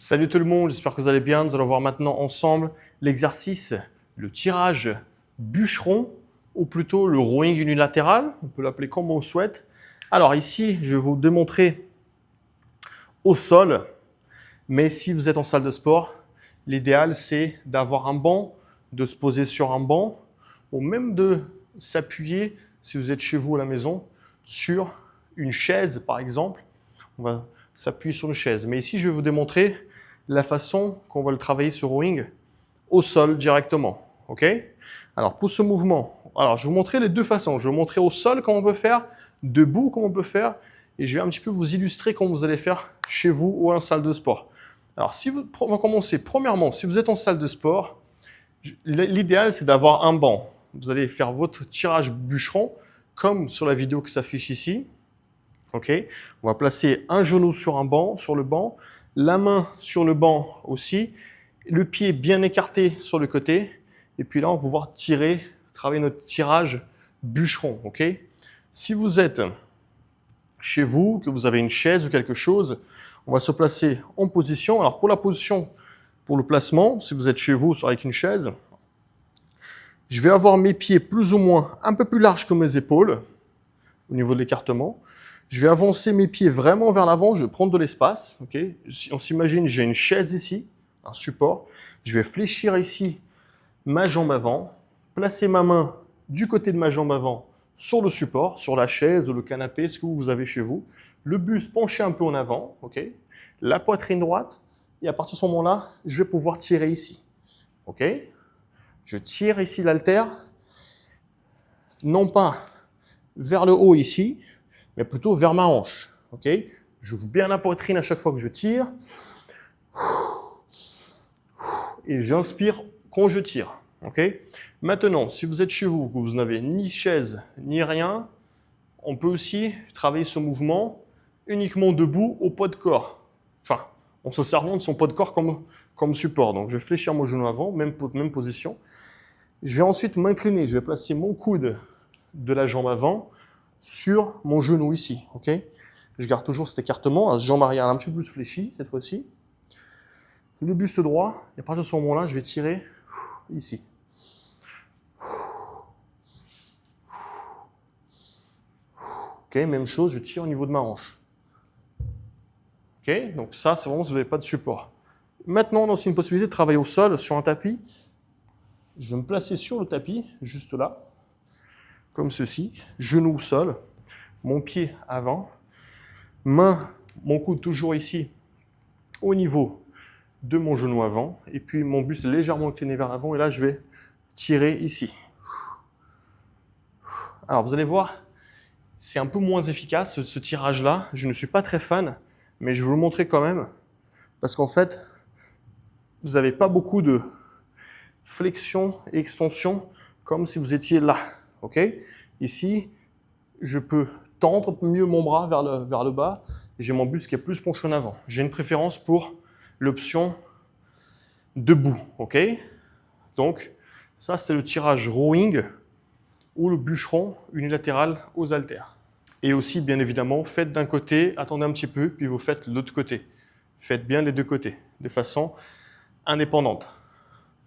Salut tout le monde, j'espère que vous allez bien. Nous allons voir maintenant ensemble l'exercice, le tirage bûcheron, ou plutôt le rowing unilatéral, on peut l'appeler comme on souhaite. Alors ici, je vais vous démontrer au sol, mais si vous êtes en salle de sport, l'idéal c'est d'avoir un banc, de se poser sur un banc, ou même de s'appuyer, si vous êtes chez vous à la maison, sur une chaise par exemple. On va s'appuyer sur une chaise. Mais ici, je vais vous démontrer la façon qu'on va le travailler sur rowing au sol directement. Ok? Alors pour ce mouvement, je vais vous montrer les deux façons. Je vais vous montrer au sol comment on peut faire, debout comment on peut faire, et je vais un petit peu vous illustrer comment vous allez faire chez vous ou en salle de sport. Alors on va commencer. Premièrement, si vous êtes en salle de sport, l'idéal c'est d'avoir un banc. Vous allez faire votre tirage bûcheron comme sur la vidéo qui s'affiche ici. Ok, on va placer un genou sur le banc, la main sur le banc aussi, le pied bien écarté sur le côté, et puis là on va pouvoir travailler notre tirage bûcheron. Ok, si vous êtes chez vous, que vous avez une chaise ou quelque chose, on va se placer en position. Alors pour la position, pour le placement, si vous êtes chez vous avec une chaise, je vais avoir mes pieds plus ou moins un peu plus larges que mes épaules au niveau de l'écartement. Je vais avancer mes pieds vraiment vers l'avant, je vais prendre de l'espace. Okay. On s'imagine, j'ai une chaise ici, un support. Je vais fléchir ici ma jambe avant, placer ma main du côté de ma jambe avant sur le support, sur la chaise ou le canapé, ce que vous avez chez vous. Le buste penché un peu en avant, okay. La poitrine droite. Et à partir de ce moment-là, je vais pouvoir tirer ici. Okay. Je tire ici l'haltère, non pas vers le haut ici, mais plutôt vers ma hanche. Okay, j'ouvre bien la poitrine à chaque fois que je tire. Et j'inspire quand je tire. Okay, maintenant, si vous êtes chez vous, que vous n'avez ni chaise ni rien, on peut aussi travailler ce mouvement uniquement debout au poids de corps. Enfin, en se servant de son poids de corps comme support. Donc, je vais fléchir mon genou avant, même position. Je vais ensuite m'incliner. Je vais placer mon coude de la jambe avant sur mon genou ici. Okay, je garde toujours cet écartement, la jambe arrière un petit peu plus fléchie cette fois-ci. Le buste droit, et à partir de ce moment-là, je vais tirer ici. Ok, même chose, je tire au niveau de ma hanche. Ok, donc ça, c'est vraiment si vous n'avez pas de support. Maintenant, on a aussi une possibilité de travailler au sol, sur un tapis. Je vais me placer sur le tapis, juste là, comme ceci, genou au sol, mon pied avant, mon coude toujours ici, au niveau de mon genou avant, et puis mon buste légèrement incliné vers l'avant, et là je vais tirer ici. Alors vous allez voir, c'est un peu moins efficace ce tirage-là, je ne suis pas très fan, mais je vais vous le montrer quand même, parce qu'en fait, vous n'avez pas beaucoup de flexion et extension, comme si vous étiez là. Okay, ici, je peux tendre mieux mon bras vers le bas, et j'ai mon buste qui est plus penché en avant. J'ai une préférence pour l'option debout, ok? Donc, ça, c'est le tirage rowing ou le bûcheron unilatéral aux haltères. Et aussi, bien évidemment, faites d'un côté, attendez un petit peu, puis vous faites de l'autre côté. Faites bien les deux côtés, de façon indépendante.